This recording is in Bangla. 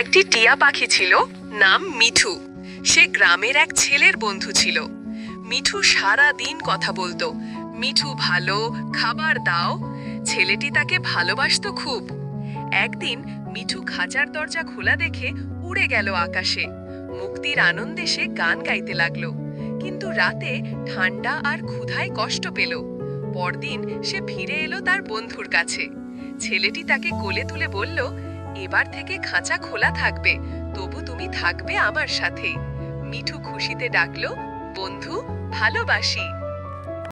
একটি টিয়া পাখি ছিল, নাম মিঠু। সে গ্রামের এক ছেলের বন্ধু ছিল। মিঠু সারা দিন কথা বলতো, মিঠু ভালো, খাবার দাও। ছেলেটি তাকে ভালোবাসতো খুব। একদিন মিঠু খাঁচার দরজা খোলা দেখে উড়ে গেল আকাশে। মুক্তির আনন্দে সে গান গাইতে লাগলো। কিন্তু রাতে ঠান্ডা আর ক্ষুধায় কষ্ট পেল। পরদিন সে ফিরে এলো তার বন্ধুর কাছে। ছেলেটি তাকে কোলে তুলে বলল, এবার থেকে খাঁচা খোলা থাকবে, তবু তুমি থাকবে আমার সাথেই। মিঠু খুশিতে ডাকলো, বন্ধু, ভালোবাসি।